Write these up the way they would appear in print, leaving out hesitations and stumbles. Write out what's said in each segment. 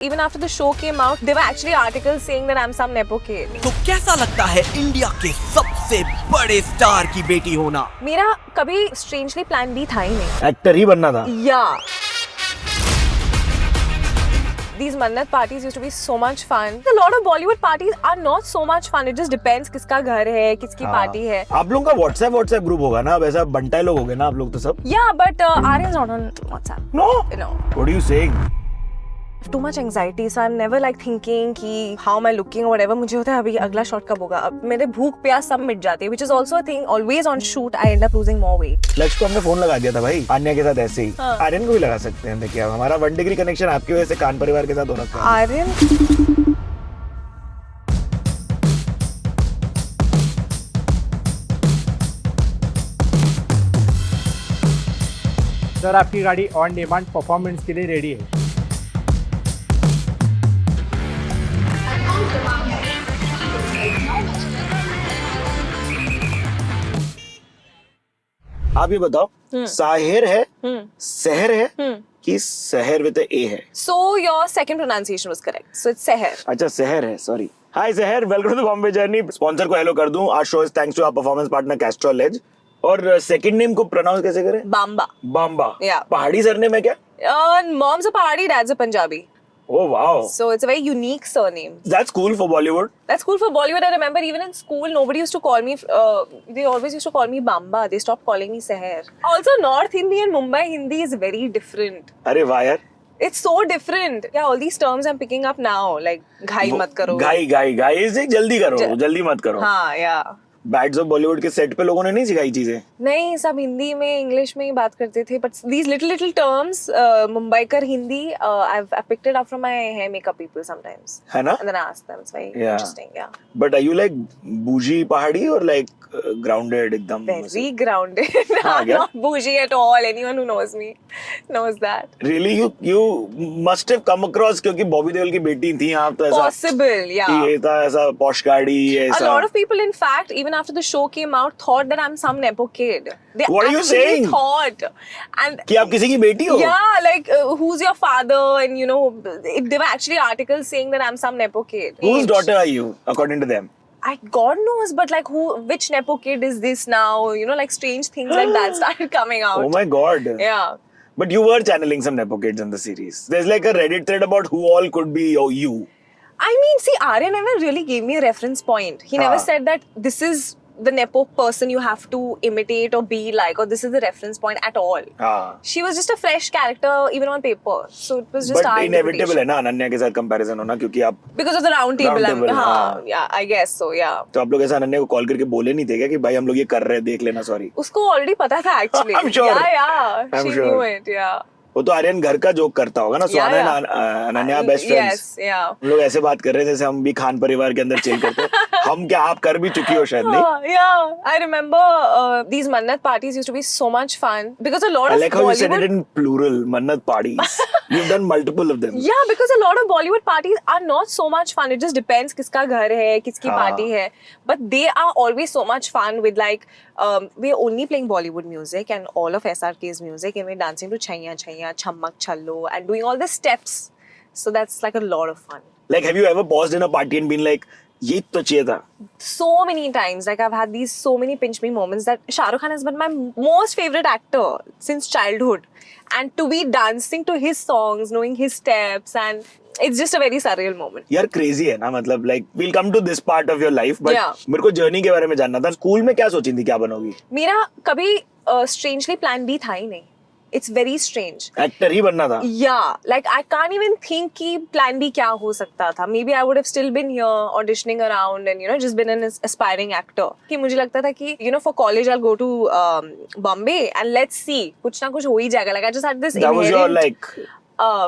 Even after the show came out, there were actually articles saying that I'm some nepo kid. तो कैसा लगता है India के सबसे बड़े स्टार की बेटी होना? मेरा कभी strangely plan B था ही नहीं. एक्टर ही बनना था। Yeah. These mannat parties used to be so much fun. A lot of Bollywood parties are not so much fun. It just depends किसका घर है, किसकी पार्टी है. आप लोगों का व्हाट्सएप ग्रुप होगा ना, वैसा बंटाई लोग हो गए ना आप लोग तो सब। Yeah, but Aryan's not on WhatsApp. No. No. What are you saying? Too much anxiety, so I'm never like thinking कि how am I looking or whatever. मुझे होता है अभी अगला शॉट कब होगा. अब मेरे भूख प्यास सब मिट जाती है, which is also a thing. Always on shoot, I end up losing more weight. लक्ष्य को हमने फोन लगा दिया था भाई, आन्या के साथ ऐसे ही। आर्यन को भी लगा सकते हैं, देखिए हमारा 1 डिग्री कनेक्शन आपकी वजह से कान परिवार के साथ हो रखा है। आर्यन सर आपकी गाड़ी ऑन डिमांड परफॉर्मेंस के लिए रेडी है। आप ये बताओ, साहिर है, सहर है कि सहर विद ए है? So your second pronunciation was correct. So it's Seher. अच्छा सहर है, sorry. Hi Sahar, welcome to Bombay journey. Sponsor को हेलो कर दूं। आज show is thanks to our performance partner Castrol Edge. और सेकंड नेम को प्रोनाउंस कैसे करें? Bamba. Bamba. Yeah. Pahadi surname है क्या? Mom's a Pahadi, dad's a Punjabi. Oh wow, So it's a very unique surname. That's cool for Bollywood. That's cool for Bollywood. I remember even in school, nobody used to call me. They always used to call me Bamba. They stopped calling me Seher. Also, North Hindi and Mumbai Hindi is very different. अरे वाह यार, It's so different. Yeah, all these terms I'm picking up now, like घाई मत करो. गाई इसे जल्दी करो, जल्दी मत करो। हाँ, yeah. बैड्स ऑफ बॉलीवुड के सेट पे लोगों ने नहीं सिखाई चीजें। नहीं, सब हिंदी में इंग्लिश में ही बात करते थे. But these little terms, Mumbaikar Hindi, I've picked it up from my hair makeup people sometimes. है ना? And then I ask them. It's very Yeah. interesting. Yeah. But are you like bougie पहाड़ी or like grounded एकदम? Very grounded. हाँ, I'm क्या? not bougie at all. Anyone who knows me knows that. Really, you must have come across, क्योंकि बॉबी देओल की बेटी थी आप, तो ऐसा Possible, yeah. कि ये था ऐसा पॉश गाड़ी A ऐसा। lot of people, in fact, even after the show came out, thought that I'm some nepo kid. They What are you actually saying? thought. And कि आप किसी की बेटी हो? yeah, like who's your father? And you know, there were actually articles saying that I'm some nepo kid. Whose Age. daughter are you according to them? God knows, but like which nepo kid is this now? You know, like strange things like that started coming out. Oh my god. Yeah. But you were channeling some nepo kids in the series. There's like a Reddit thread about who all could be you. I mean, see, Arya never really gave me a reference point. He never said that this is the nepo person you have to imitate or be like, or this is the reference point at all. हाँ. She was just a fresh character, even on paper. So it was just But our inevitable है interpretation. ना अनन्या के साथ comparison होना, क्योंकि आप Because of the round table. Round table, हाँ, हाँ. yeah, I guess so, yeah. तो आप लोग ऐसा अनन्या को कॉल करके बोले नहीं थे क्या कि भाई हम लोग ये कर रहे हैं, देख लेना, सॉरी? उसको already पता था actually. I'm sure. Yeah. I'm She sure. knew it, yeah. वो तो आर्यन घर का जोक करता होगा ना, sauna Yeah, and Ananya best friends. Yes, yeah. हम लोग ऐसे बात कर रहे थे जैसे हम भी खान परिवार के अंदर चिल करते हैं। हम क्या आप कर भी चुकी हो शायद, नहीं? Yeah, I remember these mannat parties used to be so much fun because a lot I of like how you said Bollywood. it in plural, mannat parties. You've done multiple of them. Yeah, because a lot of Bollywood parties are not so much fun. It just depends किसका घर है, किसकी हाँ. party है. But they are always so much fun with like we're only playing Bollywood music and all of SRK's music, and we're dancing to Chaiya Chaiya, Chammak Challo, and doing all the steps. So that's like a lot of fun. Like, have you ever paused in a party and been like, ये तो चाहिए था? So many times, like I've had these so many pinch me moments that Shah Rukh Khan has been my most favorite actor since childhood, and to be dancing to his songs, knowing his steps, and it's just a very surreal moment. यार crazy है ना, मतलब like we'll come to this part of your life, but Yeah. मेरे को journey के बारे में जानना था। स्कूल में क्या सोची थी क्या बनोगी? मेरा कभी strangely plan B था ही नहीं. It's very strange. एक्टर ही बनना था? Yeah, like I can't even think कि plan B क्या हो सकता था. Maybe I would have still been here auditioning around and you know just been an aspiring actor. कि मुझे लगता था कि you know for college I'll go to Bombay and let's see कुछ ना कुछ हो ही जाएगा. Like I just had this That was your inherent like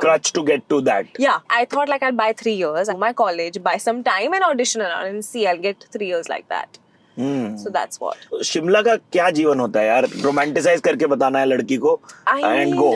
crutch to get to that. yeah, I thought like I'll buy 3 years at my college, buy some time and audition around and see I'll get 3 years like that. So that's what. Shimla का क्या जीवन होता है यार? Romanticise करके बताना है लड़की को and go.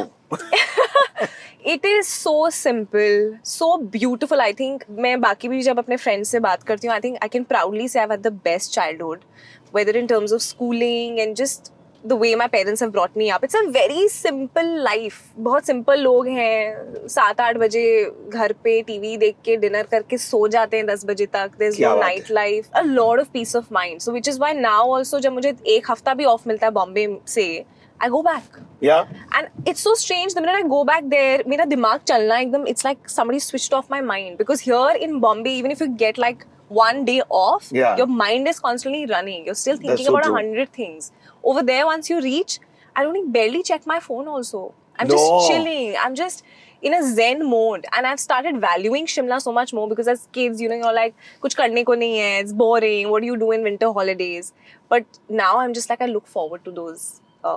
It is so simple, so beautiful. I think मैं बाकी भी जब अपने friends से बात करती हूँ, I think I can proudly say I've had the best childhood, whether in terms of schooling and just the way my parents have brought me up. It's a very simple life. बहुत simple लोग हैं, 7-8 बजे घर पे TV देख के dinner करके सो जाते हैं 10 बजे तक. There's क्या no बात night life. A lot of peace of mind. So which is why now also जब मुझे एक हफ्ता भी ऑफ मिलता है बॉम्बे से, I go back. Yeah. And it's so strange, the minute I go back there, मेरा दिमाग चलना एकदम, it's like somebody switched off my mind. Because here in Bombay, even if you get like one day off, Yeah. your mind is constantly running. You're still thinking That's so about true. 100 things. Over there, once you reach, I don't even barely check my phone also. I'm No. just chilling. I'm just in a zen mode. And I've started valuing Shimla so much more because as kids, you know, you're like, kuch karne ko nahi hai, it's boring. What do you do in winter holidays? But now I'm just like, I look forward to those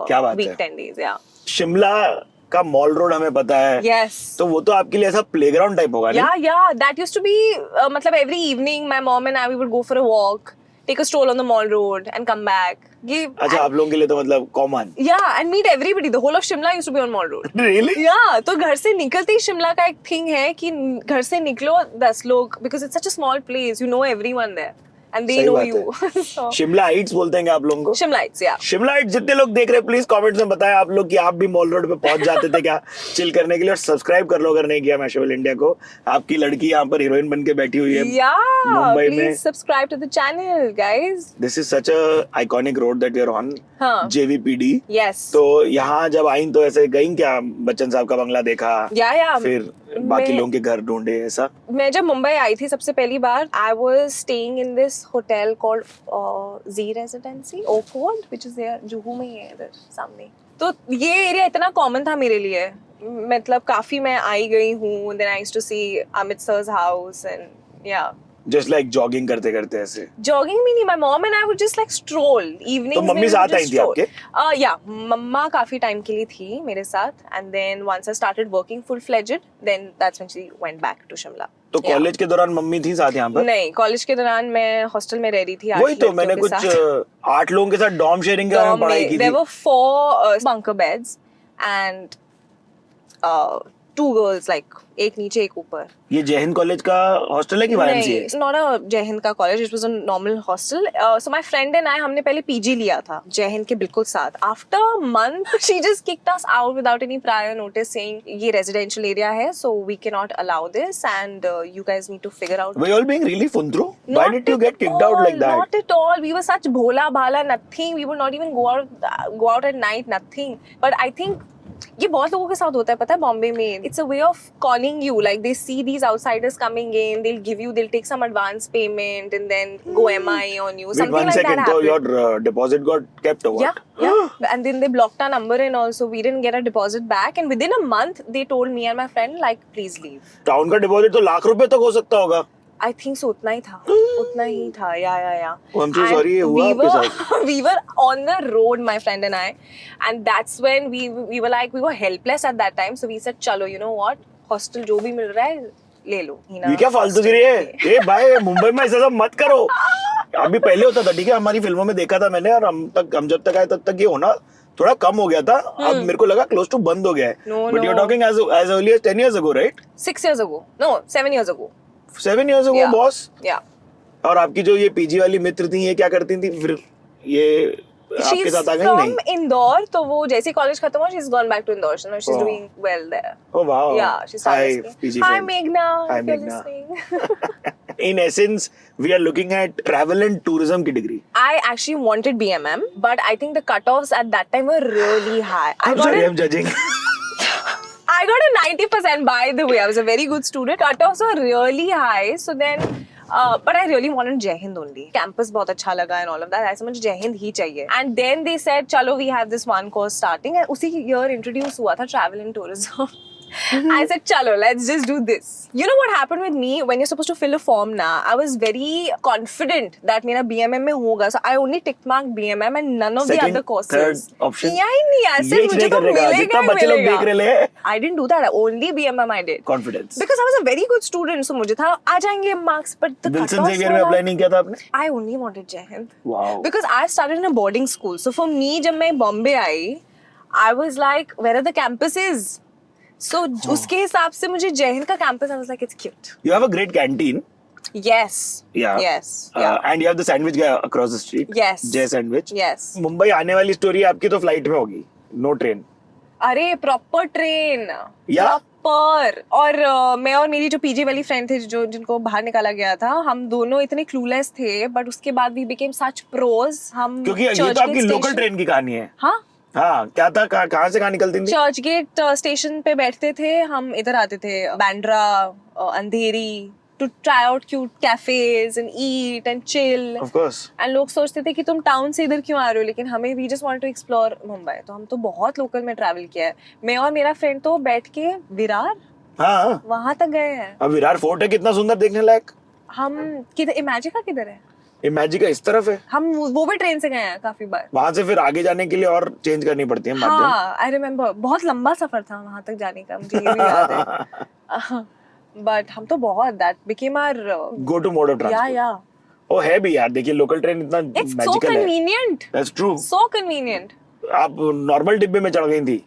क्या बात week है? 10 days. Yeah. Shimla का mall road हमें पता है. Yes. तो वो तो आपके लिए ऐसा प्लेग्राउंड टाइप होगा नहीं? Yeah. That used to be, मतलब every evening, my mom and I, we would go for a walk, take a stroll on the mall road and come back. अच्छा, आप लोगों के लिए तो मतलब common. Yeah, and meet everybody. The whole of Shimla used to be on mall road. Really? Yeah, तो घर से निकलते ही शिमला का एक थिंग है कि घर से निकलो 10 लोग, because it's such a small place, you know everyone there. And they सही know बात you. है. So, शिमला हाइट्स बोलते हैं क्या आप लोगों को? Shimlites, yeah. शिमला हाइट्स जितने लोग देख रहे हैं प्लीज कमेंट्स में बताएं आप लोग कि आप भी मॉल रोड पे पहुंच जाते थे क्या चिल करने के लिए. और सब्सक्राइब कर लो अगर नहीं किया मैशेबल इंडिया को. आपकी लड़की यहाँ पर हीरोइन बन के बैठी हुई है Yeah, मुंबई में. please subscribe to the channel, guys. This is such a iconic road that we are on. हाँ. JVPD. Yes. तो यहाँ जब आई तो ऐसे गई क्या, बच्चन साहब का बंगला देखा, Yeah. फिर बाकी मैं- लोगों के घर ढूंढे ऐसा? मैं जब मुंबई आई थी सबसे पहली बार, I was staying in this hotel called Z Residency, Oakwood, which is there, Juhu में ही है इधर सामने. तो ये एरिया इतना कॉमन था मेरे लिए, मतलब काफी मैं आई गई हूँ. Then I used to see Amit sir's house and yeah. Just like jogging करते करते ऐसे? Jogging भी नहीं, my mom and I would just like stroll evenings. तो मम्मी में we साथ would आई just थी stroll. आपके? Yeah, मम्मा काफी टाइम के लिए थी मेरे साथ, and then once I started working full fledged, then that's when she went back to Shimla. तो Yeah. कॉलेज के दौरान मम्मी थी साथ यहाँ पर? नहीं, कॉलेज के दौरान मैं हॉस्टल में रह रही थी. वही तो मैंने कुछ 8 लोगों के साथ डॉर्म शेयरिंग के बारे में पढ़ाई की थी. There were 4 bunker beds and 2 girls, like एक नीचे एक ऊपर. ये जय हिंद कॉलेज का हॉस्टल है कि YMCA? it's not a जय हिंद का college, it was a normal hostel. So my friend and I, हमने पहले PG लिया था जय हिंद के बिल्कुल साथ. After a month, she just kicked us out without any prior notice, saying ये residential area है, so we cannot allow this, and you guys need to figure out. Were you all being really fundro? Why Not did you at get kicked out like that? Not at all. We were such bhola bhala, nothing. We would not even go out at night, nothing. But I think ये बहुत लोगों के साथ होता है, पता है, बॉम्बे में. It's a way of calling you. Like they see these outsiders coming in, they'll take some advance payment and then go MI on you. Wait Something one like second, that so happened. your deposit got kept or what? Yeah. And then they blocked our number and also we didn't get our deposit back. And within a month, they told me and my friend, like, please leave. Town का deposit तो लाख रुपए तक हो सकता होगा. I think so, उतना ही था. उतना ही था. Yeah. Oh, I'm so And sorry, ये हुआ we आपके were साथ? we were on the road, my friend and I, and that's when we were like, we were helpless at that time, so we said, चलो, you know what, hostel जो भी मिल रहा है ले लो. ये क्या फालतू गिरी है? ए भाई, मुंबई में ऐसा सब मत करो. अभी पहले होता था, ठीक है, हमारी फिल्मों में देखा था मैंने, और हम जब तक आए तब तक ये होना थोड़ा कम हो गया था. अब मेरे को लगा क्लोज टू बंद हो गया है. No, But you're no. talking as early as 10 years ago, right? 6 years ago, no, 7 years ago. 7 years ago, Yeah. boss. Yeah. और आपकी जो ये पीजी वाली मित्र थी, ये क्या करती थी फिर? ये आपके She's साथ आ गई from नहीं? Indore, तो वो जैसे कॉलेज खत्म हुआ, she's gone back to Indore. So now she's Oh. doing well there. Oh wow. Yeah, she started Hi, listening. PG Hi, friend. Meghna. Hi, if you're Meghna. listening. In essence, we are looking at travel and tourism की degree. I actually wanted BMM, but I think the cutoffs at that time were really high. I'm sorry, I'm judging. I got a 90% by the way. I was a very good student. Cutoffs were really high. So then, but I really wanted Jai Hind only. Campus बहुत अच्छा लगा and all of that. I said मुझे Jai Hind ही चाहिए. And then they said, चलो we have this one course starting. And उसी year introduce हुआ था travel and tourism. I said, chalo, let's just do this. You know what happened with me when you're supposed to fill a form now? I was very confident that मेरा BMM में होगा. So I only tick marked BMM and none of the Second, other courses. third option. किया ही नहीं. I said मुझे तो मिलेगा जितना ही बच्चे लोग मिलेगा. देख रहे हैं. I didn't do that. Only BMM I did. Confidence. Because I was a very good student. So मुझे था आ जाएंगे marks. But the Wilson cutoffs Xavier were में not- अप्लाई नहीं किया था आपने? I only wanted Jai Hind. Wow. Because I started in a boarding school. So for me, जब मैं बॉम्बे आई, I was like, where are the campuses? So उसके हिसाब से मुझे जय हिंद का campus, I was like, it's cute. You have a great canteen. Yes. Yeah. Yes. Yeah. And you have the sandwich guy across the street. Yes. Jay sandwich. Yes. Mumbai आने वाली story आपकी तो फ्लाइट में होगी, नो ट्रेन. अरे proper train. या? Proper. और मैं और मेरी जो पीजी वाली फ्रेंड थे जो जिनको बाहर निकाला गया था, हम दोनों इतने क्लूलेस थे, बट उसके बाद वी बिकेम सच प्रोज. हम क्योंकि ये तो आपकी लोकल ट्रेन की कहानी है. हाँ, हाँ, क्या था, कहाँ से कहाँ निकलती थी? चर्च गेट स्टेशन पे बैठते थे हम, इधर आते थे बांद्रा, अंधेरी, to try out cute cafes and eat and chill. Of course. And लोग सोचते थे कि तुम टाउन से इधर क्यों आ रहे हो, लेकिन हमें we just want to explore Mumbai. तो हम तो बहुत लोकल में ट्रैवल किया है. मैं और मेरा फ्रेंड तो बैठ के विरार, हाँ, वहां तक गए हैं. अब विरार फोर्ट है, कितना सुंदर देखने लायक. हम किधर, इमेजिका किधर है? इमेजिका इस तरफ है. हम वो भी ट्रेन से गए हैं काफी बार. वहां से फिर आगे जाने के लिए और चेंज करनी पड़ती है माध्यम. हाँ, आई रिमेम्बर, बहुत लंबा सफर था वहां तक जाने का, मुझे ये भी याद है. बट हम तो बहुत, that became our go to mode of या ट्रांसपोर्ट. ओ है भी यार, देखिए लोकल ट्रेन इतना इट्स सो मैजिकल है. Convenient, that's true. So convenient. आप नॉर्मल डिब्बे में चढ़ गई थी.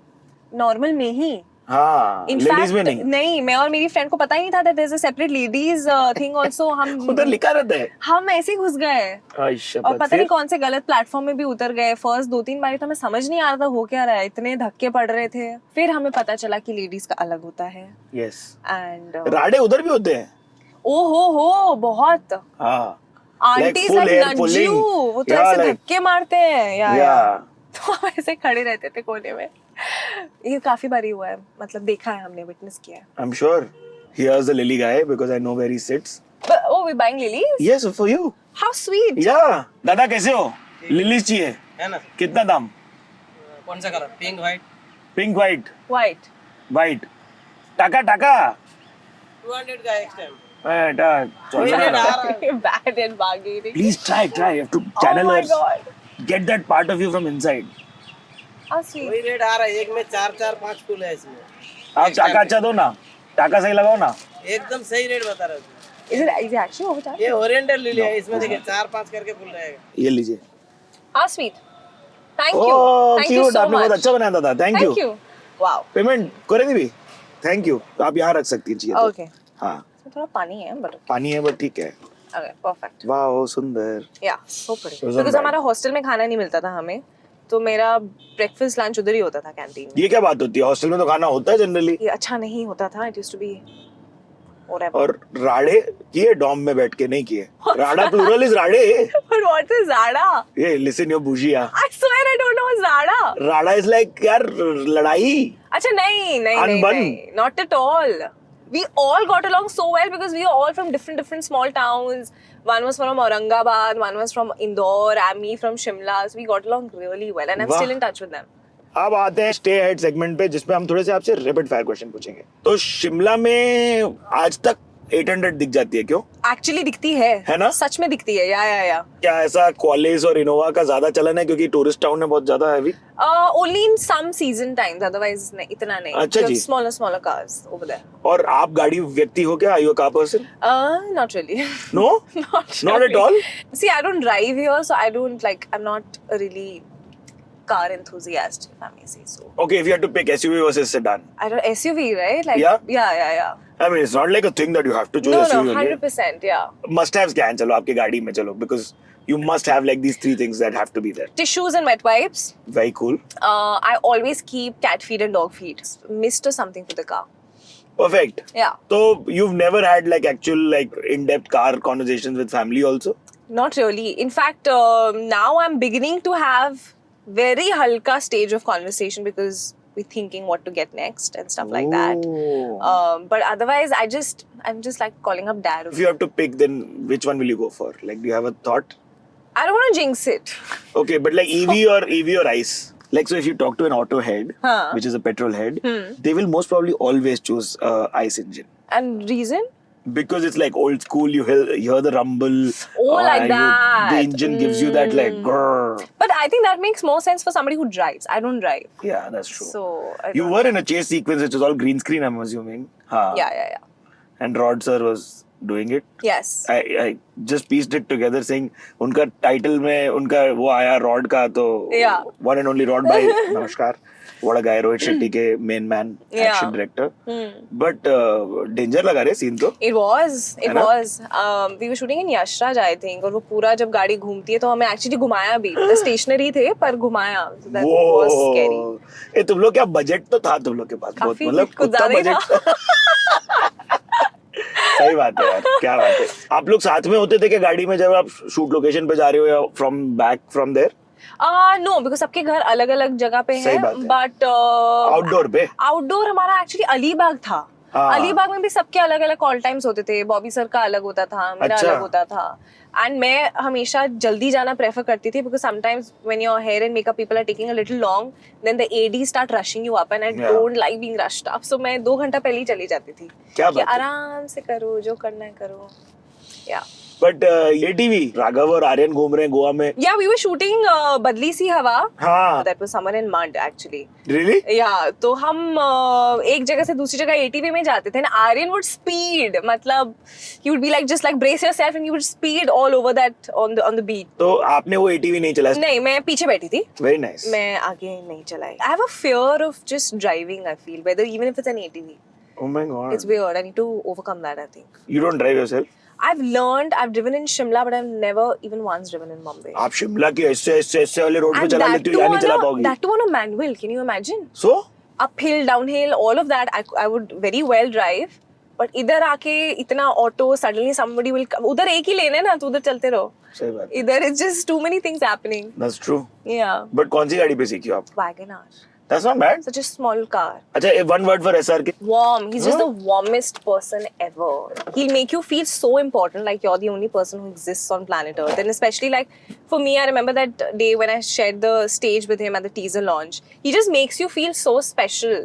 नॉर्मल में ही. हाँ, लेडीज में नहीं. मैं और मेरी फ्रेंड को पता ही नहीं था that there is a separate ladies thing also. हम उधर लिखा रहता है. हम ऐसे ही घुस गए और पता नहीं कौन से गलत प्लेटफॉर्म में भी उतर गए. फर्स्ट 2-3 बार तो हमें समझ नहीं आ रहा था हो क्या रहा है, इतने धक्के पड़ रहे थे. फिर हमें पता चला कि लेडीज का अलग होता है. यस. एंड राडे उधर भी होते हैं. ओ हो बहुत. हाँ, aunties full hair like pulling. Najju, वो तो Yeah, ऐसे like- धक्के मारते हैं. या Yeah. तो हम ऐसे खड़े रहते थे कोने में. ये काफी बारी हुआ है, मतलब देखा है हमने, विटनेस किया है. I'm sure. Here's the lily guy because I know where he sits. But, oh, we're buying lilies? Yes, for you. How sweet. Yeah. दादा कैसे हो? लिलीज चाहिए. है ना. कितना दाम? कौन सा colour? Pink white. Pink white. White. White. टाका टाका. 200 का एक time. Bad and bargaining. Please try. You have to channel Oh my or God. get that part of you from inside. How sweet. वही रेट आ रहा है, एक में 4-5 फूल है इसमें. आप टाका अच्छा दो ना. टाका सही लगाओ ना. एकदम सही रेट बता रहा हूँ. Is it actually overcharged? ये ओरिएंटल लिली है, इसमें देखिए 4-5 करके फूल रहेगा. ये लीजिए. How sweet. Thank you. Oh Thank you cute, so आपने बहुत much. अच्छा बनाया दादा. Thank Thank you. you. Wow. Payment करेंगे भी. Thank you. आप यहाँ रख सकती हैं चाहिए तो. Okay. हाँ, इसमें थोड़ा पानी है, but पानी है बट ठीक है. okay, perfect. वाह सुंदर. Yeah, so pretty. It was Because not हमारा हॉस्टल में खाना नहीं मिलता था हमें, तो मेरा ब्रेकफास्ट लंच उधर ही होता था कैंटीन में. ये क्या बात होती है, हॉस्टल में तो खाना होता है जनरली. ये अच्छा नहीं होता था. It used to be whatever. और राड़े किए डॉम में बैठ के नहीं किए. राडा प्लूरल इज राड़े. But what is Zada? ये लिसन योर बुजिया. I swear I don't know Zada. राडा इज लाइक यार लड़ाई. अच्छा नहीं, Unbun. not at all. We all got along so well because we are all from different small towns. One was from Aurangabad, one was from Indore, and me from Shimla. So we got along really well, and I'm वाह. still in touch with them. अब आते हैं stay head segment पे, जिसपे हम थोड़े से आपसे रैपिड फायर क्वेश्चन पूछेंगे. तो शिमला में आज तक 800 दिख जाती है क्यों? Actually दिखती है ना? सच में दिखती है. या क्या ऐसा क्वालिस और इनोवा का ज्यादा चलन है क्योंकि टूरिस्ट टाउन है बहुत ज्यादा heavy? Only in some season times, otherwise नहीं, इतना नहीं. अच्छा जी. Smaller cars over there. और आप गाड़ी व्यक्ति हो क्या? Are you a car person? Not really. No? Not Not at really. all? See, I don't drive here, so I don't like. I'm not a really car enthusiast, if I may say so. Okay, if you had to pick SUV versus sedan. I don't SUV, right? Like Yeah? Yeah. I mean, it's not like a thing that you have to choose No, SUV. only. 100%. Yeah. Must-haves क्या हैं? चलो आपकी गाड़ी में चलो, because you must have like these 3 things that have to be there. Tissues and wet wipes. Very cool. I always keep cat feed and dog feed. Mist or something for the car. Perfect. Yeah. So you've never had like actual like in-depth car conversations with family also? Not really. In fact, now I'm beginning to have very halka stage of conversation because we're thinking what to get next and stuff like that. Oh. But otherwise, I'm just like calling up dad. If you have to pick, then which one will you go for? Like, do you have a thought? I don't want to jinx it. Okay, but like EV or ICE? Like, so if you talk to an auto head, Huh. which is a petrol head, they will most probably always choose ICE engine. And reason? Because it's like old school, you hear the rumble. Oh, like that. The engine gives you that like grrr. But I think that makes more sense for somebody who drives. I don't drive. Yeah, that's true. So, I You don't- were in a chase sequence which was all green screen, I'm assuming. Haan. Yeah. And Rod sir was doing it. Yes. I just pieced it together saying उनका title में उनका वो आया Rod का तो Yeah. one and only Rod भाई नमस्कार. What a गाय, रोहित शेट्टी के main man, Yeah. Action director. But danger लगा रहे सीन तो. It was. है ना? We were shooting in Yashraj, I think, और वो पूरा जब गाड़ी घूमती है तो हमें एक्चुअली घुमाया भी. स्टेशनरी थे पर घुमाया. So that was scary. वो ए तुम लोग क्या बजट तो था तुम लोग के पास बहुत, काफी मतलब कुछ कुत्ता ज्यादा ही बजट. सही बात है यार, क्या बात है. आप लोग साथ में होते थे क्या गाड़ी में जब आप शूट लोकेशन पे जा रहे हो या फ्रॉम देयर? नो, बिकॉज सबके घर अलग अलग जगह पे सही है. बात है. बट आउटडोर पे? आउटडोर हमारा एक्चुअली अलीबाग था. हाँ. अलीबाग में भी सबके अलग अलग कॉल टाइम्स होते थे. बॉबी सर का अलग होता था, मेरा अच्छा. अलग होता था. एंड मैं हमेशा जल्दी जाना प्रेफर करती थी because sometimes when your hair and makeup people are taking a little long, then the AD start rushing you up and I Yeah. Don't like being rushed up. So मैं 2 घंटा पहले ही चली जाती थी क्या कि बात है. आराम से करो, जो करना है करो. या बट ये टीवी राघव और आर्यन घूम रहे हैं गोवा में. या वी वर शूटिंग बदली सी हवा. हाँ. That was summer in mud actually. Really? या तो हम एक जगह से दूसरी जगह एटीवी में जाते थे ना. आर्यन वुड स्पीड, मतलब he would be like just like brace yourself and you would speed all over that on the beat. तो आपने वो एटीवी नहीं चलाया? नहीं, मैं पीछे बैठी थी. Very nice. मैं आगे नहीं चलाई. I have a fear of just driving. I feel whether even if it's an ATV, oh my God. It's weird. I need to overcome that. I think you don't drive yourself? I've learned. I've driven in Shimla, but I've never even once driven in Mumbai. आप शिमला के ऐसे वाले road पे And चला that लेती हो too या नहीं चला on a पाओगी? that too on a manual. Can you imagine? So Uphill, downhill, all of that. I would very well drive. But इधर आके इतना auto, suddenly somebody will come. उधर एक ही लेन है ना, तो उधर चलते रहो. सही बात. इधर it's just too many things happening. That's true. Yeah. But कौन सी गाड़ी पे सीखी हो आप? Wagon R. That's not bad. Such a small car. अच्छा, one word for SRK. Warm. He's just the warmest person ever. He'll make you feel so important, like you're the only person who exists on planet Earth. And especially like for me, I remember that day when I shared the stage with him at the teaser launch. He just makes you feel so special,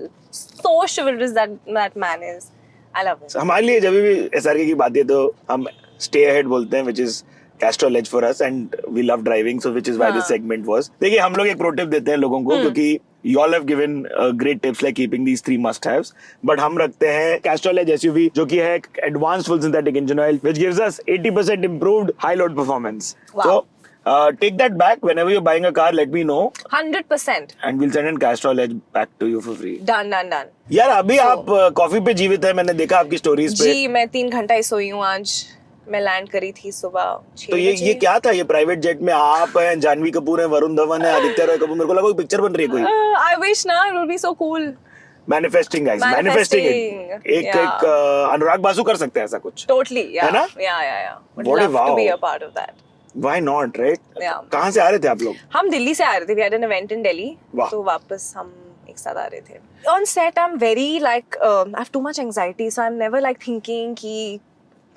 so chivalrous that man is. I love him. हमारे लिए जब भी SRK की बात है तो हम stay ahead बोलते हैं, which is Castrol Edge for us, and we love driving, so which is why this segment was. देखिए, हम लोग एक pro tip देते हैं लोगों को क्योंकि you all have given great tips like keeping these 3 must-haves, but हम रखते हैं Castrol Edge SUV जो कि है एक advanced full synthetic engine oil which gives us 80% improved high load performance. Wow. So take that back whenever you're buying a car. Let me know 100%. and we'll send in Castrol Edge back to you for free. Done. यार अभी आप coffee पे जीवित है, मैंने देखा आपकी stories पे. जी, मैं 3 घंटा ही सोई हूँ आज. मैं लैंड करी थी सुबह 6 तो ये क्या था? ये प्राइवेट जेट में आप हैं, जानवी कपूर है, वरुण धवन है, आदित्य रॉय कपूर. मेरे को लगा कोई पिक्चर बन रही है कोई. I wish ना, it would be so cool. Manifesting guys, manifesting it. एक अनुराग बासु कर सकते हैं ऐसा कुछ. Totally, yeah. है ना? Yeah. Would What a love to wow. be a part of that. Why not, right? Yeah. कहाँ से आ रहे थे आप लोग? हम दिल्ली से आ रहे थे. We had an event in Delhi. वाह. तो वापस हम एक साथ आ रहे थे. On set, I'm very like I have too much anxiety, so I'm never like thinking कि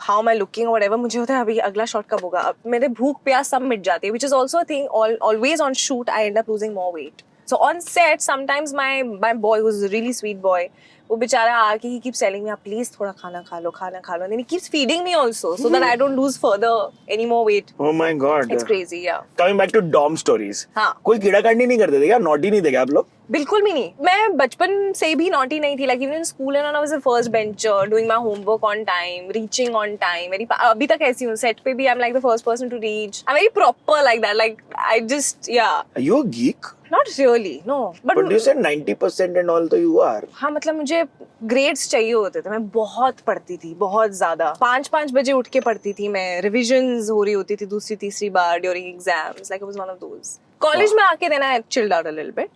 how am I looking or whatever. मुझे होता है अभी अगला शॉट कब होगा. अब मेरे भूख प्यास सब मिट जाती है, which is also a thing. Always on shoot, I end up losing more weight. So on set, sometimes my boy, who's a really sweet boy, वो बेचारा आके he keeps telling me, please थोड़ा खाना खा लो. And then he keeps feeding me also, so that I don't lose further any more weight. Oh my God. It's crazy, yeah. Coming back to Dom stories. हाँ. कोई कीड़ा कांडी नहीं करते थे क्या? नॉटी नहीं थे क्या आप लोग? बिल्कुल भी नहीं. मैं बचपन से भी नॉटी नहीं थी. Like even in school and I was a first bencher, doing my homework on time, reaching on time. अभी तक ऐसी हूँ. Set पे भी I'm like the first person to reach. I'm very proper like that. Like I just Are you a geek? not really, no. But you said 90% and all, तो you are. हाँ, मतलब मुझे ग्रेड्स चाहिए होते थे. मैं बहुत पढ़ती थी, बहुत ज्यादा. 5 बजे उठ के पढ़ती थी मैं. रिविजन्स हो रही होती थी दूसरी तीसरी बार during exams. Like I was one of those. College में आके then I chilled out a little bit.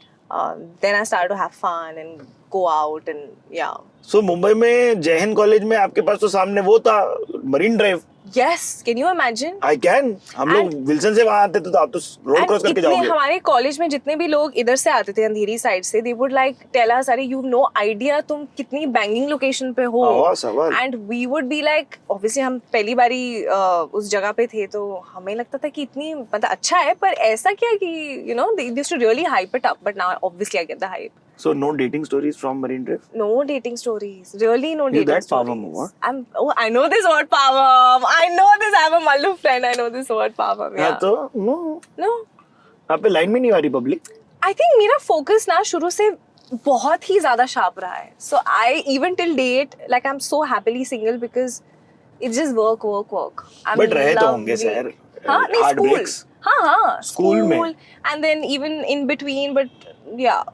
Then I started to have fun and go out and yeah. So Mumbai में जय हिंद कॉलेज में आपके पास तो सामने वो था marine drive. Yes, can you imagine? I can. हम लोग विल्सन से वहाँ आते थे तो आप तो रोड क्रॉस करके जाओगे. हमारे कॉलेज में जितने भी लोग इधर से आते थे अंधेरी साइड से, they would like tell us, अरे you have no idea तुम कितनी बैंगिंग लोकेशन पे हो. सवाल. And we would be like, obviously हम पहली बारी उस जगह पे थे तो हमें लगता था कि इतनी मतलब अच्छा है, पर ऐसा क्या कि you know they used to really hype it up, but now obviously I get the hype. So no dating stories from Marine Drive? No dating stories. Really no dating that stories. Pavam, what? I know this word Pavam. I know this. I'm a Mallu friend. I know this word Pavam. हाँ Yeah. तो no. No. आप पे line में नहीं आ रही public. I think मेरा focus ना शुरू से बहुत ही ज़्यादा sharp रहा है. So I even till date like I'm so happily single because it's just work. I'm But रहे तो होंगे lovely. सर. हाँ नहीं Heartbreaks. school. हाँ School में. And then even in between, but yeah.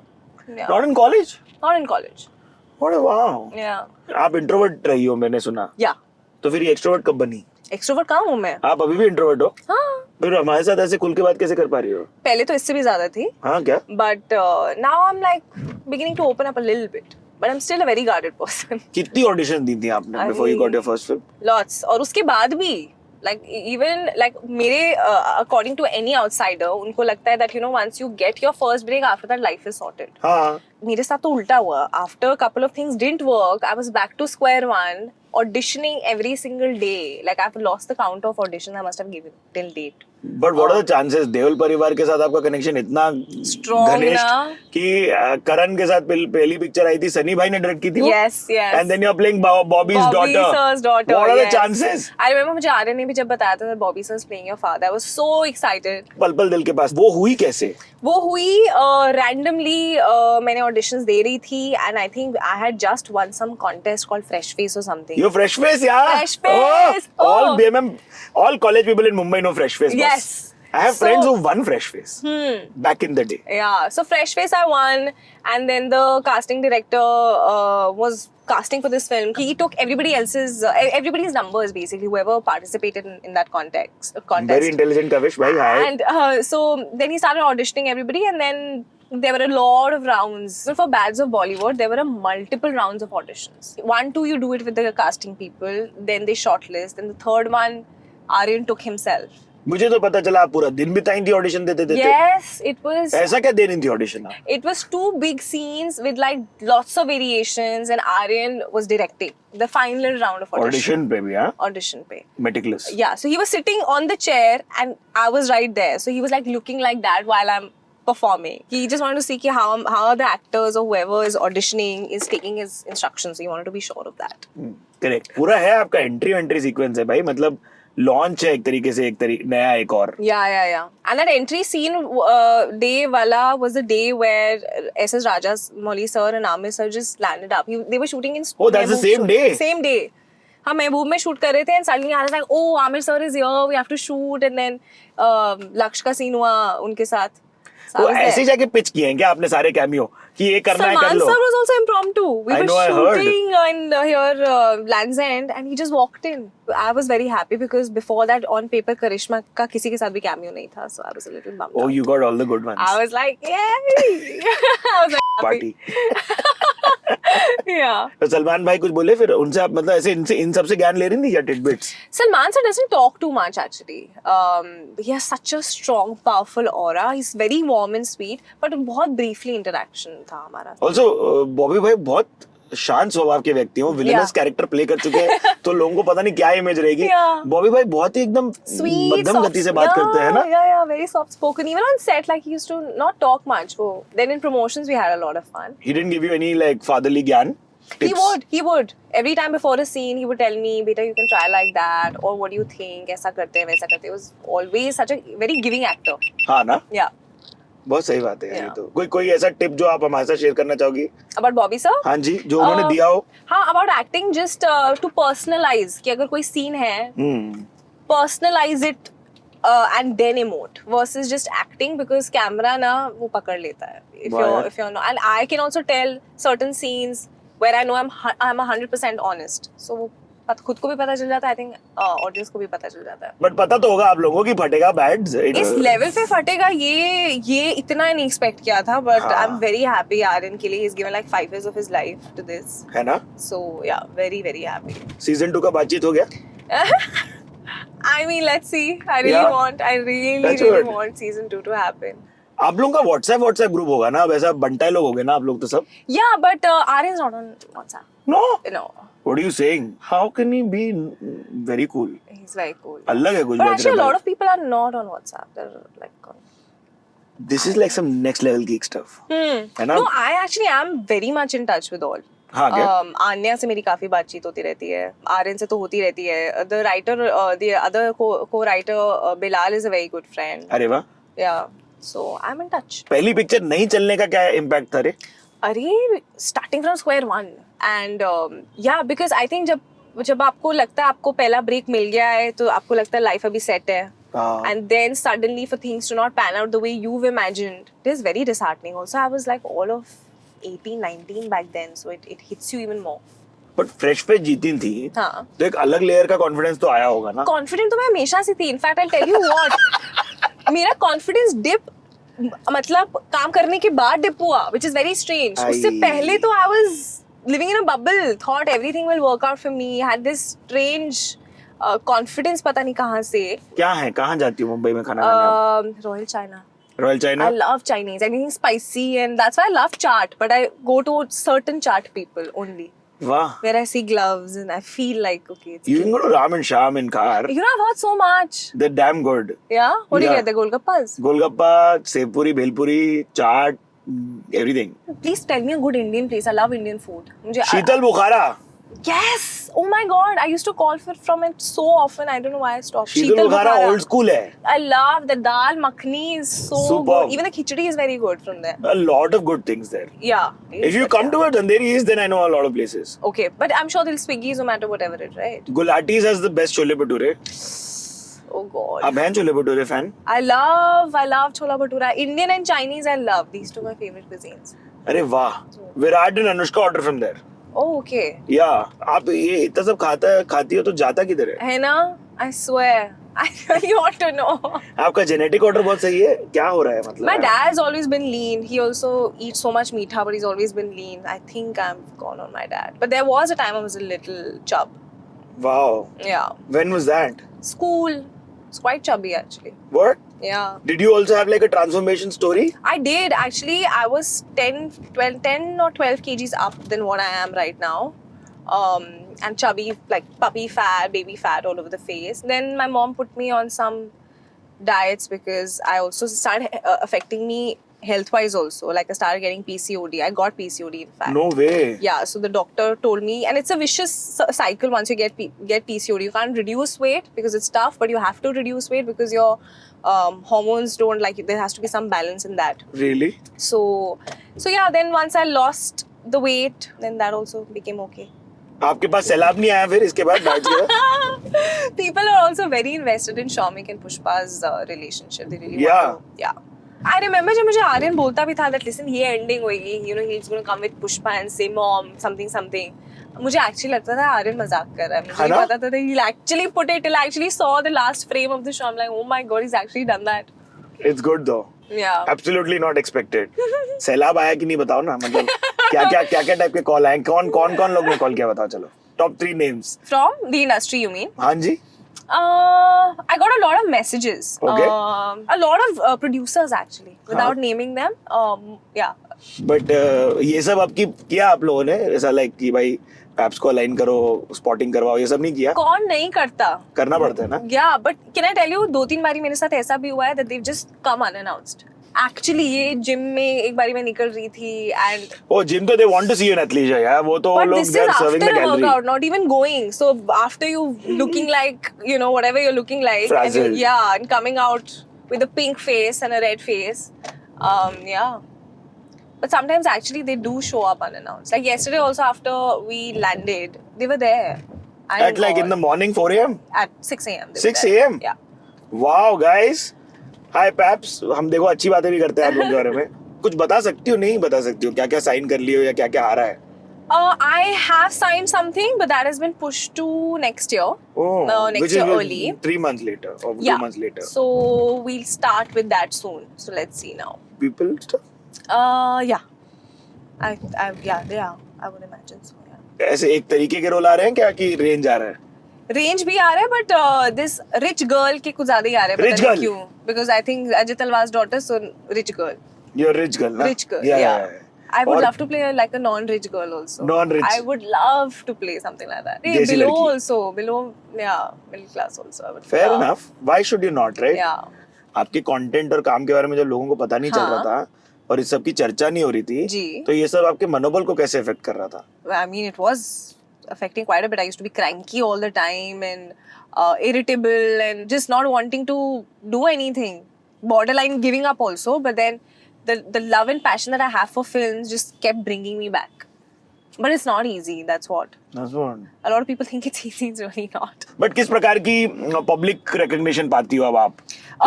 Yeah. Not in college? Not in college. What a wow. Yeah. आप introvert रही हो मैंने सुना. Yeah. तो फिर ये एक्सट्रोवर्ट कब बनी? एक्सट्रोवर्ट कहाँ हूँ मैं? आप अभी भी इंट्रोवर्ट हो? हाँ. फिर हमारे साथ ऐसे खुल के बात कैसे कर पा रही हो? पहले तो इससे भी ज्यादा थी. हाँ क्या? But now I'm like beginning to open up a little bit. But I'm still a very guarded person. कितनी ऑडिशन दी थी आपने before you got your first film? Lots. और उसके बाद भी like even like मेरे according to any outsider उनको लगता है that you know once you get your first break after that life is sorted. हाँ. मेरे साथ तो उल्टा हुआ. After a couple of things didn't work, I was back to square one, auditioning every single day. Like I've lost the count of auditions I must have given till date. But what are the chances? Deol परिवार के साथ आपका connection इतना Strong घनिष्ठ ना? कि करण के साथ पहली पिक्चर आई थी, सनी भाई ने डायरेक्ट की थी वो? Yes, yes. And then you're playing Bobby's daughter. Sir's daughter. What are the yes. chances? I remember मुझे आर्यन ने भी जब बताया था that Bobby sir is playing your father. I was so excited. पल पल दिल के पास वो हुई कैसे? वो हुई randomly मैंने auditions दे रही थी and I think I had just won some contest called Fresh Face or something. You're fresh face, yeah. Fresh face. All Oh. BMM, all college people in Mumbai know fresh face. boss. Yes. I have So- friends who won fresh face back in the day. Yeah, so Fresh Face I won, and then the casting director was casting for this film. He took everybody's numbers basically, whoever participated in that contest. Very intelligent Kavish bhai. Hi. And so then he started auditioning everybody, and then there were a lot of rounds. So for Bads of Bollywood, there were multiple rounds of auditions. 1, 2, you do it with the casting people, then they shortlist, and the third one, Aryan took himself. मुझे तो पता चला आप पूरा दिन बिताई थी audition देते. Yes, it was. ऐसा क्या दे रही थी ऑडिशन आप? It was 2 big scenes with like lots of variations, and Aryan was directing the final round of audition. Audition पे भी हाँ? Audition pe. Meticulous. Yeah, so he was sitting on the chair and I was right there. So he was like looking like that while I'm performing. He just wanted to see ki how the actors or whoever is auditioning is taking his instructions. So he wanted to be sure of that. Correct. पूरा है आपका entry sequence है भाई, मतलब launch है एक तरीके से, नया एक और. Yeah. And that entry scene day wala was the day where S.S. Rajamouli sir and Amir sir just landed up. They were shooting in Oh, that's the Mehboob same shoot. day? Same day. हम महबूब में shoot कर रहे थे and suddenly I was like, oh, Amir sir is here, we have to shoot, and then लक्ष्य का scene हुआ उनके साथ. So I वो was ऐसे there. जाके पिच किए हैं क्या आपने सारे कैमियो कि ये करना है कर Salman low? sir was also impromptu. We I were know, I heard. shooting in here Land's End, and he just walked in. I was very happy because before that, on paper, Karishma का किसी के साथ भी cameo नहीं था, so I was a little bummed Oh, out. you got all the good ones. I was like, yay! I was like, happy. Party. Yeah. तो सलमान भाई कुछ बोले फिर उनसे आप मतलब ऐसे इन सब से ज्ञान ले रही थी या titbits? Salman sir doesn't talk too much actually. He has such a strong, powerful aura. He's very warm and sweet, but बहुत briefly interaction था हमारा. ऑल्सो बॉबी भाई बहुत शांत स्वभाव के व्यक्ति हो, विलेनस Yeah. कैरेक्टर प्ले कर चुके हैं, तो लोगों को पता नहीं क्या इमेज रहेगी. Yeah. बॉबी भाई बहुत ही एकदम Sweet, मध्यम soft, गति से बात करते हैं ना. Yeah, very soft spoken. Even on set, like he used to not talk much. Oh, then in promotions, we had a lot of fun. He didn't give you any like fatherly ज्ञान? Tips? He would. Every time before a scene, he would tell me, "Beta, you can try like that," or "What do you think? ऐसा करते हैं, वैसा करते हैं." He was always such a very giving actor. हाँ ना, Yeah. बहुत सही बात है यार. ये Yeah. तो कोई ऐसा टिप जो आप हमारे साथ शेयर करना चाहोगी? About Bobby sir? हाँ जी, जो उन्होंने दिया हो. हाँ, about acting, just to personalize कि अगर कोई scene है, personalize it and then emote versus just acting, because camera ना वो पकड़ लेता है. If you're not, and I can also tell certain scenes where I know I'm 100% honest. So वो खुद को भी पता चल जाता है. I think audience को भी पता चल जाता है. बट पता तो होगा आप लोगों की फटेगा बैड्स. इस लेवल पे फटेगा ये इतना नहीं एक्सपेक्ट किया था, but I am very happy Aryan के लिए. He's given like 5 years of his life to this. है ना. So yeah, very very happy. Season 2 का बातचीत हो गया? I mean, let's see. I really That's really good. want season 2 to happen. आप लोगों का व्हाट्सएप ग्रुप होगा ना, वैसा बंटाई लोग होगे ना आप लोग तो सब. Yeah, but Aryan's not on WhatsApp. No. No, What are you saying? How can he be very cool? he's very cool. अलग है कुछ. But बच actually, a रहा lot है. of people are not on WhatsApp. They're like on. This is like some next level geek stuff. है ना? No, I actually am very much in touch with all. हाँ क्या? आन्या से मेरी काफी बातचीत होती रहती है. आर्यन से तो होती रहती है. The writer, the other co-writer, Bilal is a very good friend. अरे वाह. Yeah, so I'm in touch. पहली पिक्चर नहीं चलने का क्या इम्पैक्ट था रे? अरे starting from square one, and yeah, because I think जब आपको लगता है आपको पहला ब्रेक मिल गया है, तो आपको लगता है लाइफ अभी सेट है. And then suddenly for things to not pan out the way you've imagined, it is very disheartening. Also, I was like all of 18, 19 back then, so it hits you even more. But fresh पे जीती थी हाँ. तो एक अलग layer का confidence तो आया होगा ना. कॉन्फिडेंट तो मैं हमेशा से थी. In fact I tell you what, मेरा कॉन्फिडेंस डिप मतलब काम करने के बाद डिप हुआ, which is very strange. उससे आई. पहले तो I was living in a bubble, thought everything will work out for me, had this strange confidence पता नहीं कहाँ से. क्या है, कहाँ जाती हूँ मुंबई में खाना खाने? Royal China. Royal China. I love Chinese, anything spicy, and that's why I love chaat. But I go to certain chaat people only, वाह. where I see gloves and I feel like okay. It's You can go to Ram and Sham in car. You know, I've heard so much. They're damn good. Yeah, what do you Yeah. get? The Golgappas. Golgappa, sev puri, bhelpuri, chaat, everything. Please tell me a good Indian place. I love Indian food. मुझे शीतल बुखारा. Yes. Oh my God. I used to call from it so often. I don't know why I stopped. Sheetal Bukhara old school है. I love the dal makhni is so Superb. good. Even the khichdi is very good from there. A lot of good things there. Yeah. If you come to a Danderi East, then I know a lot of places. Okay, but I'm sure they'll Swiggy, Zomato, whatever it, right? Gulati's has the best chole bhature. Oh God. आप हैं chole bhature fan? I love chola bhatura. Indian and Chinese, I love. These two are my favorite cuisines. अरे वाह. Virat and Anushka order from there. Oh, okay. Yeah. आप ये इतना सब खाती हो तो जाता किधर है? है ना? I swear. I really want to know. आपका genetic order बहुत सही है. क्या हो रहा है मतलब? My dad's always been lean. He also eats so much meat, but he's always been lean. I think I'm gone on my dad. But there was a time I was a little chub. Wow. Yeah. When was that? School. It's quite chubby actually. What? Yeah. Did you also have like a transformation story? I did actually. I was 10 or 12 kgs up than what I am right now. And chubby, like puppy fat, baby fat all over the face. Then my mom put me on some diets because I also started affecting me health-wise also. Like I started getting PCOD. I got PCOD in fact. No way. Yeah, so the doctor told me, and it's a vicious cycle once you get PCOD. You can't reduce weight because it's tough, but you have to reduce weight because your hormones don't like it. There has to be some balance in that. Really? So yeah, then once I lost the weight, then that also became okay. आपके पास सैलाब नहीं आया फिर इसके बाद बैठ गया? People are also very invested in Shaumik and Pushpa's relationship. They really Yeah. want to. Yeah. I remember जब मुझे आर्यन बोलता भी था that listen ये ending होगी, you know he's going to come with Pushpa and say mom something. मुझे actually लगता था आर्यन मजाक कर रहा है. मुझे नहीं पता था that he'll actually put it. Till I actually saw the last frame of the show. I'm like, oh my god, he's actually done that. It's good though. Yeah. Absolutely not expected. सैलाब आया कि नहीं बताओ ना, मतलब क्या type के call आए, कौन लोग ने कॉल किया बताओ चलो. Top 3 names. From the industry, you mean? हाँ जी. I got a lot of messages. Okay. A lot of producers actually, without naming them. Yeah. But ये सब आपकी किया आप लोगों ने ऐसा लाइक कि भाई पैप्स को अलाइन करो, स्पॉटिंग करवाओ, ये सब नहीं किया? कौन नहीं करता? करना पड़ता है ना? Yeah, but can I tell you 2-3 बारी मेरे साथ ऐसा भी हुआ है that they've just come unannounced. Actually ये जिम में एक बारी मैं निकल रही थी and ओ जिम तो they want to see you in athleisure यार, वो तो but लोग this they is are serving after the a gallery. workout, not even going. So after you looking like, you know, whatever you're looking like, and Frazzled. yeah, and coming out with a pink face and a red face, yeah. But sometimes actually they do show up unannounced. Like yesterday also after we landed, they were there. At like in the morning 4 a.m. At 6 a.m. 6 a.m. Yeah. Wow guys. Hi Paps. हम देखो अच्छी बातें भी करते हैं आप लोग के बारे में. कुछ बता सकती हो, नहीं बता सकती हो, क्या साइन कर लियो या क्या आ रहा है? I have signed something, but that has been pushed to next year. Oh, Next which year is early. 3 months later or 2 months later. So we'll start with that soon. So let's see now. People stuff. Yeah. I would imagine so. Yeah. ऐसे एक तरीके के role आ रहे हैं क्या कि range आ रहा है? Range भी आ रहा है, but this rich girl के कुछ ज़्यादा ही आ रहे हैं. Rich पता नहीं girl? क्यों? Because I think Ajit Talwar's daughter, so rich girl. You're rich girl ना? Rich girl. Yeah. I would और love to play like a non-rich girl also. Non-rich. I would love to play something like that. जैसी Below लड़की. also, middle class also. I would. Fair enough. Why should you not, right? Yeah. आपके content और काम के बारे में जब लोगों को पता नहीं चल रहा था और इस सब की चर्चा नहीं हो रही थी, जी. तो ये सब आपके मनोबल को कैसे इफेक्ट कर रहा था? I mean, it was affecting quite a bit. I used to be cranky all the time and irritable and just not wanting to do anything. Borderline giving up also. But then the love and passion that I have for films just kept bringing me back. But it's not easy. That's what. That's what. A lot of people think it's easy. It's really not. But किस प्रकार की public recognition पाती हो अब आप?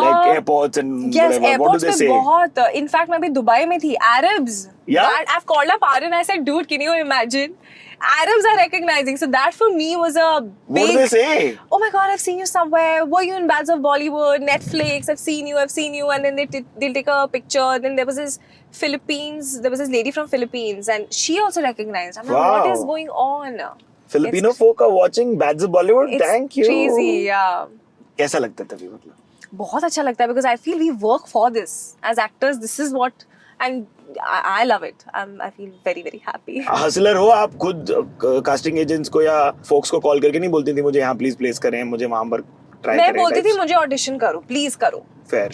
like airports and Yes, whatever? What do airports they पे say? बहुत. In fact, मैं अभी दुबई में थी. Arabs. Yeah? I've called up Aryan. I said, dude, can you imagine? Arabs are recognizing. So that for me was a What do big. they say? Oh my God, I've seen you somewhere. Were you in Bads of Bollywood? Netflix. I've seen you. And then they'll take a picture. Then there was this Philippines. There was this lady from Philippines, and she also recognized. I'm like, what Wow. is going on? Filipino It's- folk are watching Bads of Bollywood. It's Thank you. crazy. Yeah. कैसा लगता है तभी मतलब? बहुत अच्छा लगता है because I feel we work for this as actors. This is what, and I love it. I feel very very happy. Hustler हो आप खुद कास्टिंग एजेंट्स को या फोक्स को कॉल करके नहीं बोलती थी मुझे यहाँ प्लीज प्लेस करें मुझे वहां पर ट्राई मैं करें बोलती थी मुझे ऑडिशन करो प्लीज करो. फेयर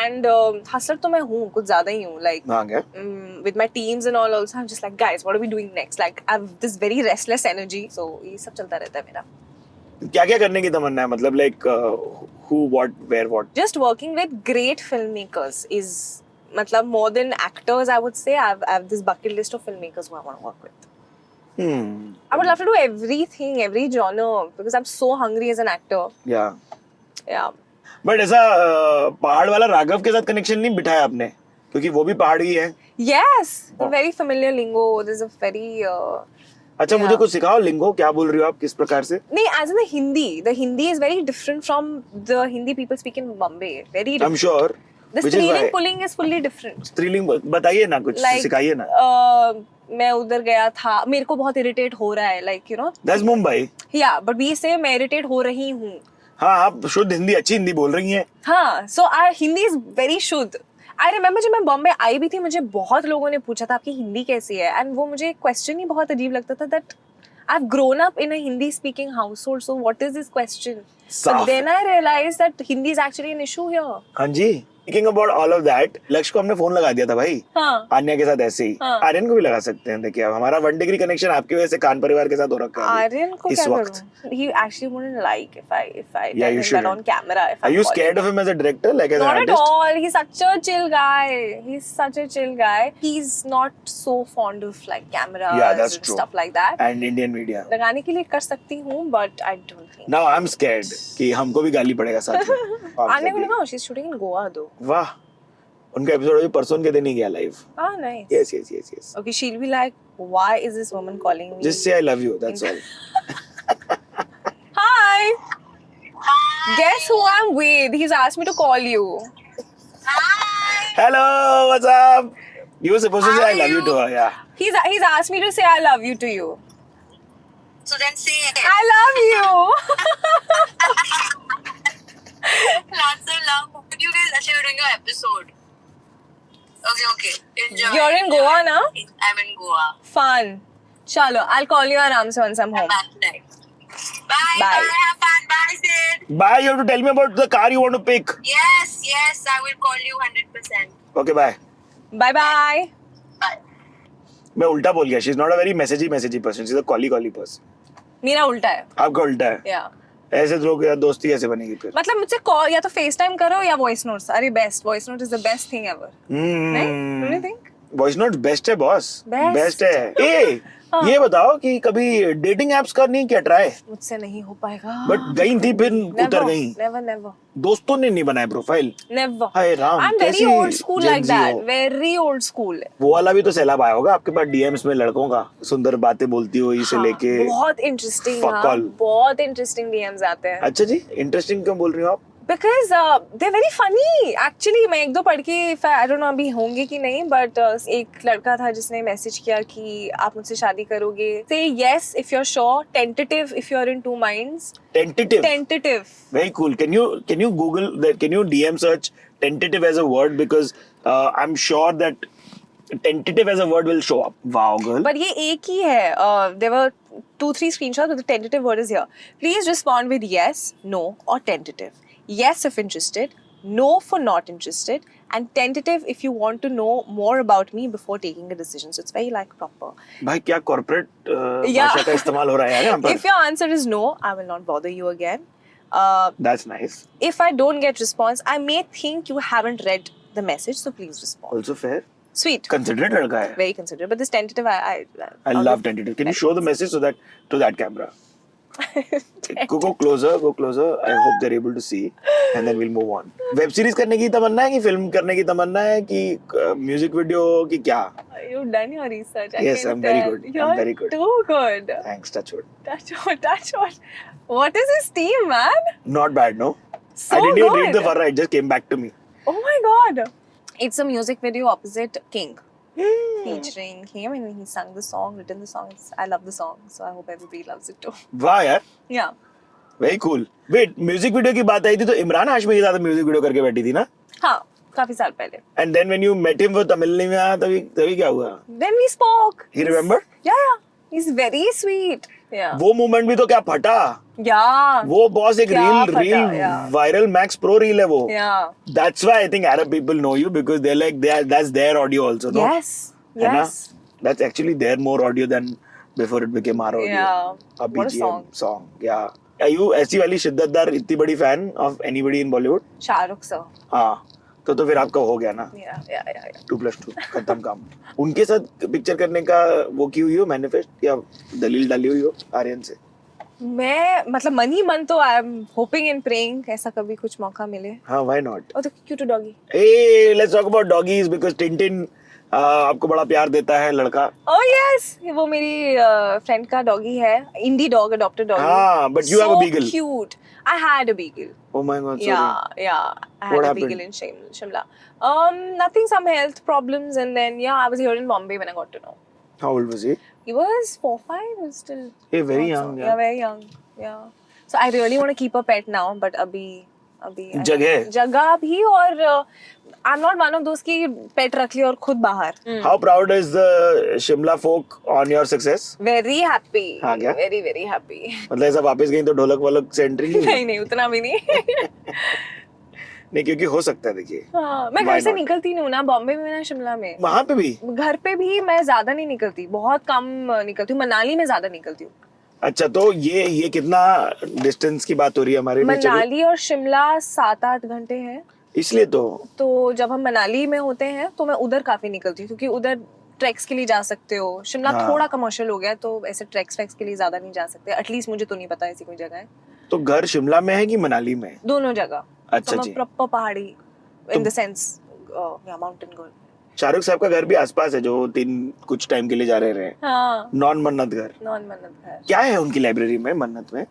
And हसलर तो मैं हूँ कुछ ज्यादा ही हूँ like हाँ क्या with my teams and all also I'm just like guys what are we doing next like I have this very restless energy so ये सब चलता रहता है मेरा. क्या क्या करने की तमन्ना है मतलब like who what where what Just working with great filmmakers is मतलब more than actors I would say I have this bucket list of filmmakers who I want to work with. I would love to do everything, every genre, because I'm so hungry as an actor. या Yeah. But ऐसा पहाड़ वाला राघव के साथ connection नहीं बिठाया आपने क्योंकि वो भी पहाड़ी है. Yes, the very familiar lingo. There's a very अच्छा मुझे कुछ सिखाओ लिंगो क्या बोल रही हो आप किस प्रकार से. no, as in the Hindi. The Hindi is very different from the Hindi people speak in Bombay. Very I am different. Sure The striling pulling is fully different. स्त्रीलिंग बताइए ना कुछ Like सिखाइए ना. मैं उधर गया था मेरे को बहुत इरिटेट हो रहा है like you know. That's Mumbai. Yeah, but we say मैं इरिटेट हो रही हूँ. हाँ आप शुद्ध हिंदी अच्छी हिंदी बोल रही हैं. हाँ, so our Hindi is very शुद्ध. I remember जब मैं बॉम्बे आई भी थी मुझे बहुत लोगों ने पूछा था आपकी हिंदी कैसी है एंड वो मुझे क्वेश्चन ही बहुत अजीब लगता था that I've grown up in a Hindi speaking household so what is this question? साफ. But then I realized that Hindi is actually an issue here. हाँ जी. Speaking about all of that, लक्ष्य को हमने phone लगा दिया था भाई. हाँ. आन्या के साथ ऐसे ही. हाँ. आर्यन को भी लगा सकते हैं देखिए अब हमारा 1 डिग्री कनेक्शन आपकी वजह से कान परिवार के साथ हो रखा है अभी, आर्यन को इस क्या वक्त. करूं? He actually wouldn't like if I Yeah, tell you him that shouldn't. on camera. If Are I'm you calling scared him. of him as a director like as an Not at artist? all. He's such a chill guy. He's such a chill guy. He's not so fond of like cameras Yeah, that's and true. stuff like that. And Indian media. लगाने के लिए कर सकती हूँ, but I don't think. Now I'm scared कि हमको भी गाली पड़ेगा साथ में. आने को लगा, she's shooting in Goa though. वाह. उनका एपिसोड अभी परसों के दिन ही गया live. Ah, nice. Yes, yes, yes, yes. Okay, she'll be like, why is this woman calling me? Just say I love you. That's all. Hi. Guess who I'm with? He's asked me to call you. Hello, what's up? You were supposed to say I love you to her. Yeah. He's asked me to say I love you to you. So then say it. I love you. Lots of love. But you guys actually doing your episode. Okay. Enjoy. You're in enjoy. Goa now? I'm in Goa. Fun. Chalo, I'll call you aram se once I'm home. Back tonight. Bye. Bye. Have fun. Bye, Sid. Bye. You have to tell me about the car you want to pick. Yes. I will call you 100%. Okay, bye. Bye bye. Bye. मैं उल्टा बोल गया. She's not a very messagey person. She's a cally person. मेरा उल्टा है. आपका उल्टा है. Yeah. ऐसे लोग यार दोस्ती ऐसे बनेगी फिर. मतलब मुझसे कॉल या तो फेस टाइम करो या वॉइस नोट्स. अरे best voice note is the best thing ever. नहीं? Don't you think? Voice note best है बॉस. Best. बेस्ट है. ए ये बताओ कि कभी डेटिंग एप्स करनी क्या ट्राई. मुझसे नहीं हो पाएगा. बट गई थी फिर उतर गई. Never. दोस्तों ने नहीं बनाया profile. Never. Hi Ram. I'm very कैसी old school Gen like Z that. हो? Very old school. वो वाला भी तो सैलाब आया होगा आपके पास डीएम्स में लड़कों का सुंदर बातें बोलती हुई से हाँ, लेके. बहुत इंटरेस्टिंग. Fuck हाँ, all. बहुत इंटरेस्टिंग डीएम्स आते हैं. अच्छा जी इंटरेस्टिंग क्यों बोल रही हो आप. Because they're very funny. Actually, मैं एक दो पढ़ के I don't know अभी होंगे कि नहीं, but एक लड़का था जिसने मैसेज किया कि आप मुझसे शादी करोगे. Say yes if you're sure. Tentative if you're in two minds. Tentative. Very cool. Can you Google that? Can you DM search tentative as a word because I'm sure that tentative as a word will show up. Wow, girl. But ये एक ही है. There were 2-3 screenshots, but the tentative word is here. Please respond with yes, no, or tentative. Yes if interested, no for not interested, and tentative if you want to know more about me before taking a decision. So it's very like proper. भाई क्या corporate Yeah. भाषा का इस्तेमाल हो रहा है यार यहाँ पर? If your answer is no, I will not bother you again. That's nice. If I don't get response, I may think you haven't read the message, so please respond. Also fair. Sweet. Considerate लड़का है. Very considerate. But this tentative, I love tentative. Can you show the message to that camera? Go closer. I hope they're able to see, and then we'll move on. Web series करने की तमन्ना है कि film करने की तमन्ना है कि म्यूजिक वीडियो की क्या? You've done your research. I Yes, can I'm very tell. good. You're I'm very good. too good. Thanks, touch wood. Touch what? What is his team, man? Not bad, no? So I didn't even read good. the far. It just came back to me. Oh my god. It's a music video opposite King. Featuring him, and he sung the song, written the song. I love the song, so I hope everybody loves it too. वाह यार, Yeah. very cool. Wait, music video की बात आई थी तो इमरान हाशमी के साथ music video करके बैठी थी ना? हाँ, काफी साल पहले. And then when you met him वो तमिल में आया तभी क्या हुआ? Then we spoke. He remembered? Yeah. He's very sweet. Yeah. वो मोमेंट भी तो क्या फटा? Yeah. वो बॉस एक क्या फटा, reel yeah. Viral max pro reel है वो. Yeah. That's why I think Arab people know you because they're like that's their audio also, no? Yes. है ना? Yes. That's actually their more audio than before it became our audio. Yeah. A What a BGM song. Yeah. Are you ऐसी वाली शिद्दतदार इतनी बड़ी fan of anybody in Bollywood? Shahrukh sir. हाँ. तो फिर आपका हो गया ना? Yeah. 2+2 खत्म काम. उनके साथ पिक्चर करने का वो की हुई हो मैनिफेस्ट या दलील डाली हुई हो आर्यन से? मैं मतलब मन ही मन तो I am hoping and praying ऐसा कभी कुछ मौका मिले. हाँ, why not? और तो cute doggy. Hey, let's talk about doggies because Tintin आपको बड़ा प्यार देता है लड़का. Oh yes, वो मेरी फ्रेंड का डॉगी है. इंडी डॉग, अडॉप्टेड डॉगी. हाँ, but you have a beagle. So cute. I had a beagle. Oh my God, sorry. Yeah. I had What a happened? beagle in Shimla. Nothing, some health problems, and then I was here in Bombay when I got to know. How old was he? He was 4-5, was still. Hey, very not young, So, yeah. very young. Yeah. So I really want to keep a pet now, but अभी जगह भी और I'm not one of those कि pet रख लिया और खुद बाहर. How proud is the Shimla folk on your success? Very happy. हाँ क्या? Very very happy. मतलब ऐसा वापस गई तो ढोलक वोलक से एंट्री नहीं? नहीं उतना भी नहीं. नहीं क्योंकि हो सकता है देखिए. हाँ, मैं Why घर से not? निकलती नहीं हूँ ना बॉम्बे में ना शिमला में. वहाँ पे भी? घर पे भी मैं ज्यादा नहीं निकलती, बहुत कम निकलती हूँ. मनाली में ज्यादा निकलती हूँ. अच्छा तो ये कितना डिस्टेंस की बात हो रही है हमारे लिए? चलिए. मनाली और शिमला 7-8 घंटे है. इसलिए तो जब हम मनाली में होते हैं तो मैं उधर काफी निकलती हूँ क्योंकि उधर ट्रैक्स के लिए जा सकते हो. शिमला हाँ. थोड़ा कमर्शियल हो गया तो ऐसे ट्रैक्स के लिए ज्यादा नहीं जा सकते. एटलीस्ट मुझे तो नहीं पता ऐसी कोई जगह है. तो घर शिमला में है कि मनाली में? दोनों जगह. अच्छा जी. प्रॉपर पहाड़ी in the sense mountain girl. Shahrukh साहब का घर भी आसपास है जो कुछ टाइम के लिए जा रहे हैं. हाँ. नॉन मन्नत घर. नॉन मन्नत घर. क्या है उनकी लाइब्रेरी में मन्नत में?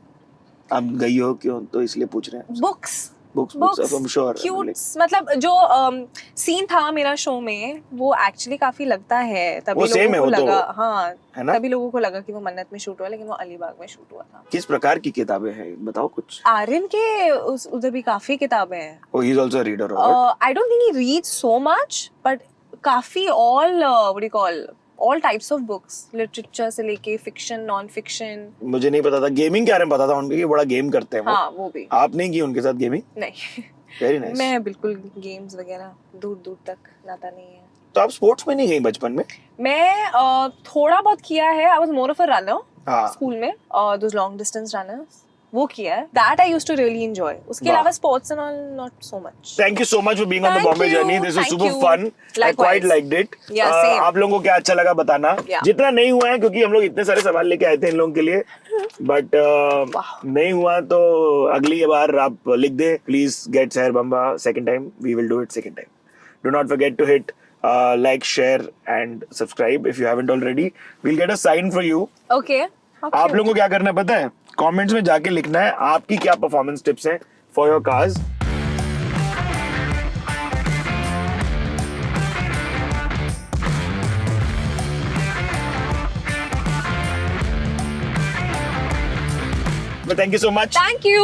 आप गई हो क्यों तो इसलिए पूछ रहे हैं. Books I'm sure. क्यूट. मतलब जो सीन था मेरा शो में वो एक्चुअली काफी लगता है. तभी वो same है, लोगों को वो तो लगा. हाँ, है ना? तभी लोगों को लगा कि वो मन्नत में शूट हुआ लेकिन वो अलीबाग में शूट हुआ था. किस प्रकार की किताबें हैं बताओ कुछ. आर्यन के उधर भी काफी किताबें हैं. Oh, he's also a reader, or what? I don't think he reads so much, but काफी all types of books, literature से लेके fiction, non-fiction. मुझे नहीं पता था. गेमिंग के बारे में पता था उनके कि बड़ा गेम करते हैं वो. हाँ, वो भी. आप नहीं की उनके साथ गेमिंग? नहीं. Very nice. मैं बिल्कुल गेम्स वगैरह दूर तक नाता नहीं है. तो आप स्पोर्ट्स में नहीं गई बचपन में? मैं थोड़ा बहुत किया है. I was more of a runner हाँ. स्कूल में. Those long distance runners वो किया है. That I used to really enjoy. उसके वाह. अलावा sports and all not so much. Thank you so much for being on the Thank Bombay you. journey. This was Thank super you. fun. I Likewise. quite liked it. Yeah, same. आप लोगों को क्या अच्छा लगा बताना. Yeah. जितना नहीं हुआ है क्योंकि हम लोग इतने सारे सवाल लेके आए थे इन लोगों के लिए. But नहीं हुआ तो अगली बार आप लिख दे. Please get Seher Bamba second time. We will do it second time. Do not forget to hit like, share and subscribe if you haven't already. We'll get a sign for you. Okay. आप लोगों को क्या करना है पता है? Comments में जाके लिखना है आपकी क्या परफॉर्मेंस टिप्स हैं for your cars. But thank you so much. Thank you.